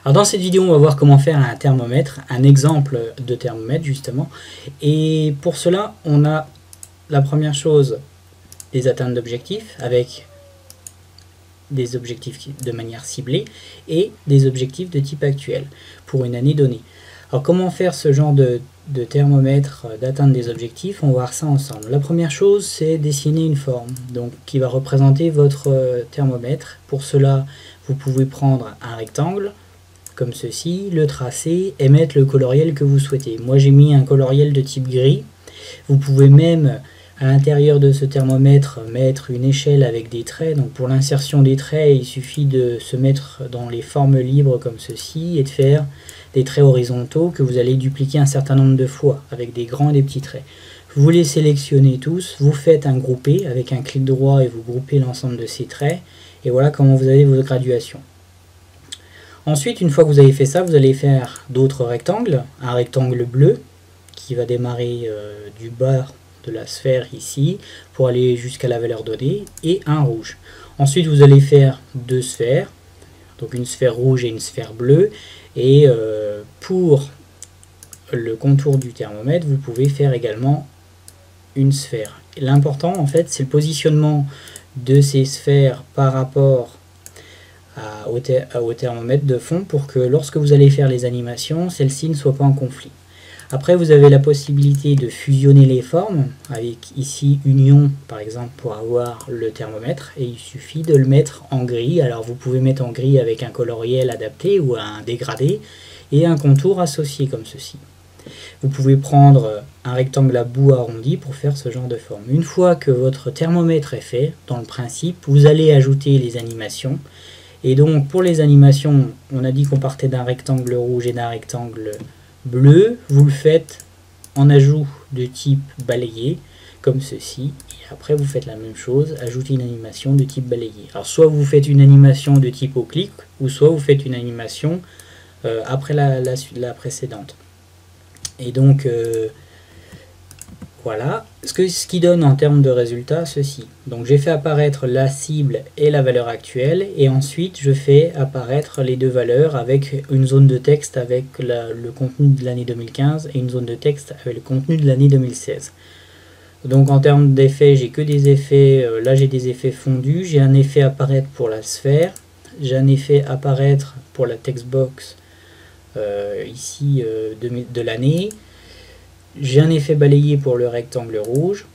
Alors dans cette vidéo, on va voir comment faire un thermomètre, un exemple de thermomètre justement. Et pour cela, on a la première chose, des atteintes d'objectifs avec des objectifs de manière ciblée et des objectifs de type actuel pour une année donnée. Alors comment faire ce genre de thermomètre d'atteinte des objectifs? On va voir ça ensemble. La première chose, c'est dessiner une forme donc qui va représenter votre thermomètre. Pour cela, vous pouvez prendre un rectangle comme ceci, le tracer et mettre le coloriel que vous souhaitez. Moi j'ai mis un coloriel de type gris. Vous pouvez même à l'intérieur de ce thermomètre mettre une échelle avec des traits. Donc pour l'insertion des traits, il suffit de se mettre dans les formes libres comme ceci et de faire des traits horizontaux que vous allez dupliquer un certain nombre de fois avec des grands et des petits traits. Vous les sélectionnez tous, vous faites un groupé avec un clic droit et vous groupez l'ensemble de ces traits. Et voilà comment vous avez votre graduation. Ensuite, une fois que vous avez fait ça, vous allez faire d'autres rectangles. Un rectangle bleu qui va démarrer du bas de la sphère ici pour aller jusqu'à la valeur donnée et un rouge. Ensuite, vous allez faire deux sphères, donc une sphère rouge et une sphère bleue. Et pour le contour du thermomètre, vous pouvez faire également une sphère. L'important, en fait, c'est le positionnement de ces sphères par rapport au thermomètre de fond pour que lorsque vous allez faire les animations, celles-ci ne soient pas en conflit. Après, vous avez la possibilité de fusionner les formes avec ici union par exemple pour avoir le thermomètre et il suffit de le mettre en gris. Alors vous pouvez mettre en gris avec un coloriel adapté ou un dégradé et un contour associé comme ceci. Vous pouvez prendre un rectangle à bout arrondi pour faire ce genre de forme. Une fois que votre thermomètre est fait, dans le principe, vous allez ajouter les animations. Et donc pour les animations, on a dit qu'on partait d'un rectangle rouge et d'un rectangle bleu. Vous le faites en ajout de type balayé, comme ceci. Et après vous faites la même chose, ajouter une animation de type balayé. Alors soit vous faites une animation de type au clic, ou soit vous faites une animation après la précédente. Et donc voilà, ce qui donne en termes de résultats ceci. Donc j'ai fait apparaître la cible et la valeur actuelle et ensuite je fais apparaître les deux valeurs avec une zone de texte avec le contenu de l'année 2015 et une zone de texte avec le contenu de l'année 2016. Donc en termes d'effets, j'ai que des effets, là j'ai des effets fondus, j'ai un effet apparaître pour la sphère, j'ai un effet apparaître pour la textbox ici de l'année. J'ai un effet balayé pour le rectangle rouge.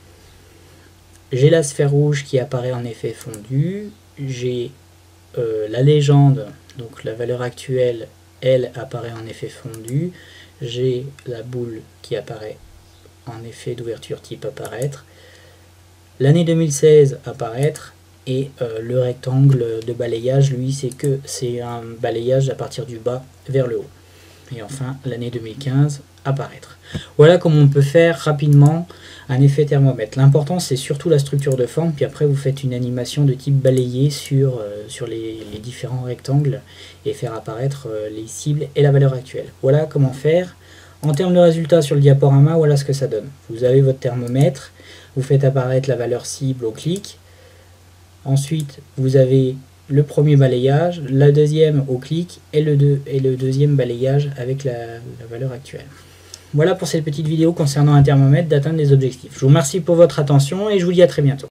J'ai la sphère rouge qui apparaît en effet fondu. J'ai la légende, donc la valeur actuelle, elle apparaît en effet fondu. J'ai la boule qui apparaît en effet d'ouverture type apparaître. L'année 2016 apparaître. Et le rectangle de balayage, lui, c'est un balayage à partir du bas vers le haut. Et enfin, l'année 2015 apparaître. Voilà comment on peut faire rapidement un effet thermomètre. L'important, c'est surtout la structure de forme, puis après vous faites une animation de type balayé sur les différents rectangles et faire apparaître les cibles et la valeur actuelle. Voilà comment faire. En termes de résultats sur le diaporama, voilà ce que ça donne. Vous avez votre thermomètre, vous faites apparaître la valeur cible au clic. Ensuite, vous avez le premier balayage, la deuxième au clic et le deuxième balayage avec la valeur actuelle. Voilà pour cette petite vidéo concernant un thermomètre d'atteinte des objectifs. Je vous remercie pour votre attention et je vous dis à très bientôt.